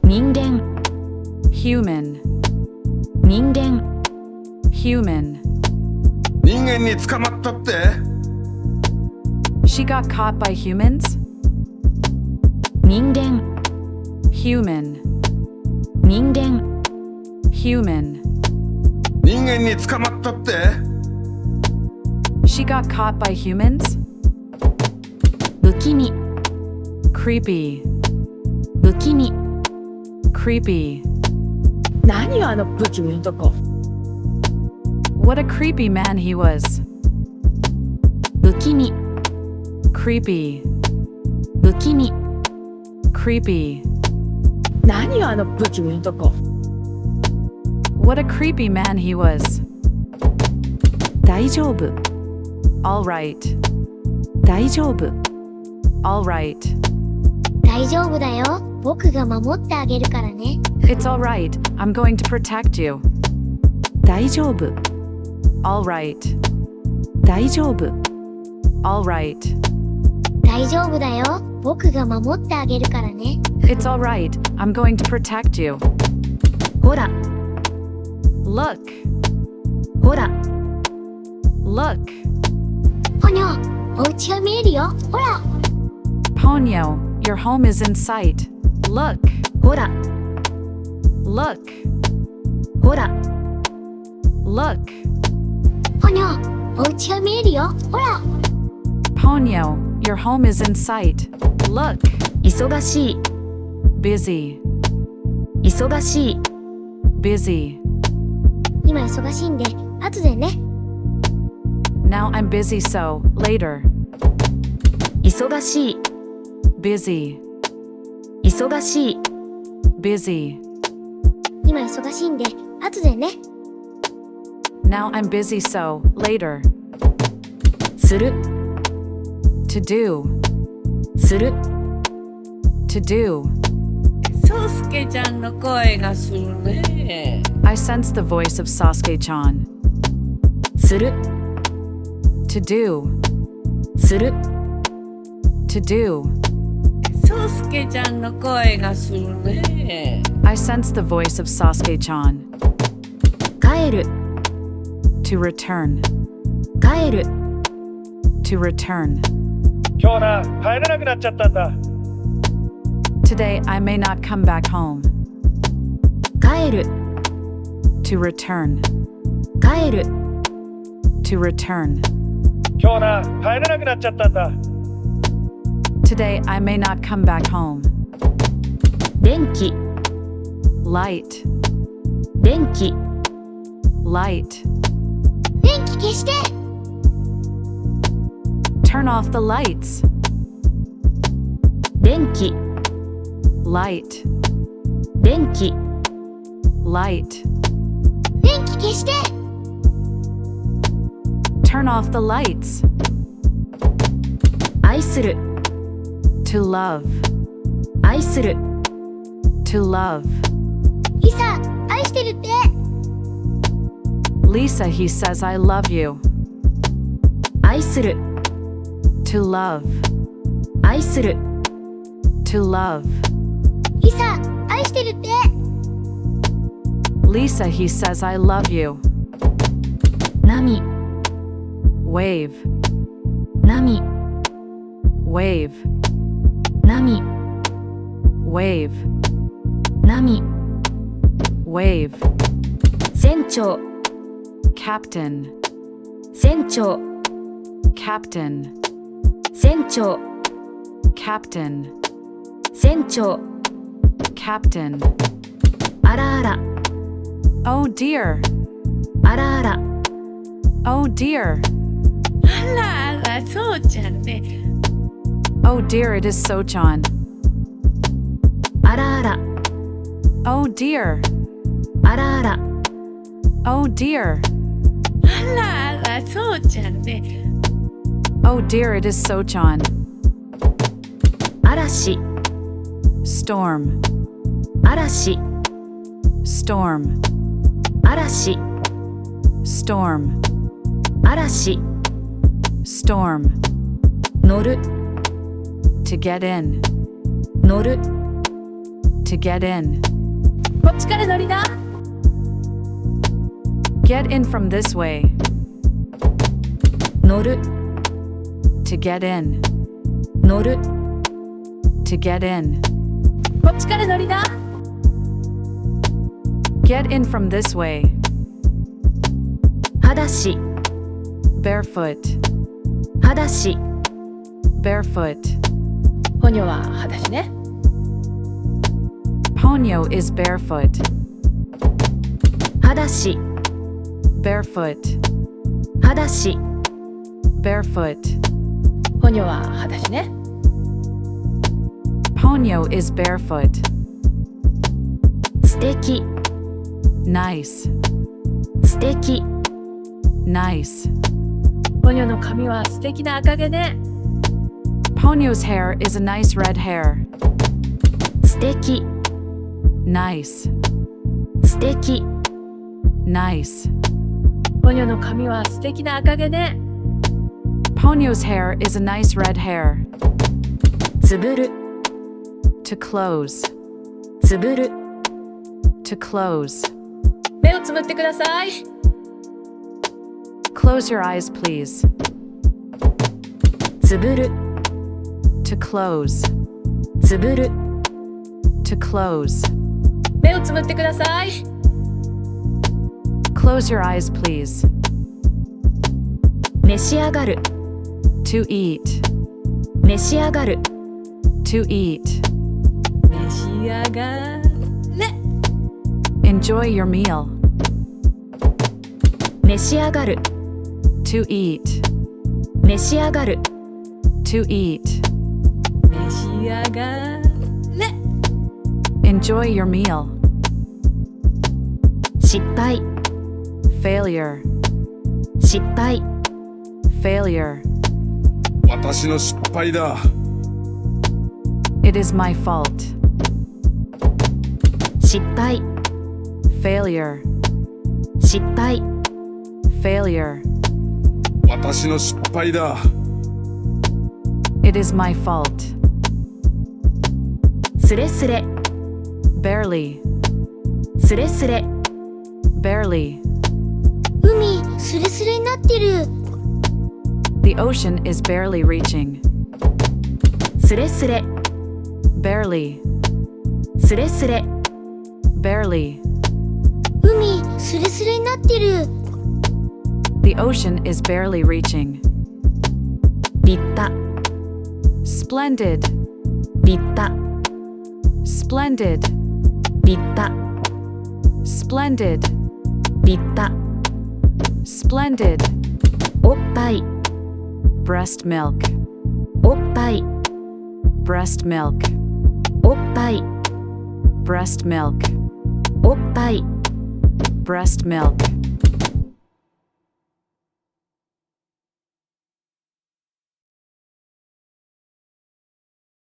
人間 human, 人間 human. 人間に捕まったって？ She got caught by humans? 人間 Human, 人間 human. 人間に捕まったって？ She got caught by humans? 不気味 Creepy, 不気味 creepy. 何よあの不気味な男。 What a creepy man he was. 不気味 Creepy, 不気味 creepy. 何よあの不気味な男。 What a creepy man he was. 大丈夫 All right, 大丈夫 all right. 大丈夫だよ。僕が守ってあげるからね。It's all right, I'm going to protect you. 大丈夫 All right, 大丈夫 all right. 大丈夫だよ。僕が守ってあげるからね。It's all right, I'm going to protect you. ほら Look, ほら look. ポニョ、お家が見えるよ。ほら。 Ponyo, your home is in sight. Look, ほら look, ほら look. ポニョ、お家が見えるよ。ほら。 Ponyo, your home is in sight. Look, 忙しい busy, 忙しい busy. 今忙しいんで、後でね。 Now I'm busy, so later. 忙しい Busy, 忙しい busy. 今忙しいんで、後でね。 Now I'm busy, so later. する To do, する to do. そうすけちゃんの声がするね。 I sense the voice of Sasuke-chan. する To do, する to do. そうすけちゃんの声がするね。 I sense the voice of Sasuke-chan. 帰る To return, 帰る to return. 今日な、帰れなくなっちゃったんだ。 Today I may not come back home. 帰る To return, 帰る to return. 今日な、帰れなくなっちゃったんだ。 Today I may not come back home. 電気 Light, 電気 light. 電気消して。 Turn off the lights. 電気 Light, 電気 light. 電気消して。 Turn off the lights. 愛する To love, 愛する to love. リサ、愛してるって。 Lisa, he says I love you. 愛する To love, 愛する to love. リサ、愛してるって。 Lisa, he says I love you. 波 Wave, 波 wave, 波 wave, 波 wave. 船長 Captain, 船長 captain, 船長 captain, 船長 captain. あらあら Oh dear, あらあら oh dear, あらあら、そうちゃんね。 oh dear, it is So-chan. あらあら Oh dear, あらあら oh dear, あらあら、そうちゃんね。 oh dear, it is So-chan. 嵐 Storm, 嵐 storm, 嵐 storm, 嵐 storm. 乗る To get in, 乗る To get in. こっちから乗りな。 Get in from this way. 乗る To get in. 乗る To get in. こっちから乗りな。 Get in from this way. 裸足 Barefoot. 裸足 Barefoot. ポニョは裸足ね。 Ponyo is barefoot. 裸足 Barefoot. 裸足 Barefoot. ポニョは裸足ね。 Ponyo is barefoot. 素敵 Nice. 素敵 Nice. ポニョの髪は素敵な赤毛ね。 Ponyo's hair is a nice red hair. 素敵 Nice. 素敵 Nice. ポニョの髪は素敵な赤毛ね。 Ponyo's hair is a nice red hair. つぶる To close. つぶる To close. 目をつむってください。 Close your eyes, please. つぶる To close. つぶる To close. 目をつむってください。 Close your eyes, please. 召し上がる To eat. 召し上がる To eat. 召し上がれ。 Enjoy your meal. 召し上がる To eat. 召し上がる To eat. 召し上がれ。 Enjoy your meal. 失敗 Failure. 失敗 Failure. 私の失敗だ。 It is my fault. 失敗 Failure. 失敗 Failure. 私の失敗だ。 It is my fault. スレスレ Barely. スレスレ Barely. 海、スレスレになってる。 The ocean is barely reaching. スレスレ Barely. スレスレ Barely. 海、スレスレになってる。 The ocean is barely reaching. 立派 Splendid. 立派 Splendid. 立派 Splendid. 立派 Splendid. おっぱい Breast milk. おっぱい Breast milk. おっぱい Breast milk. おっぱい Breast milk.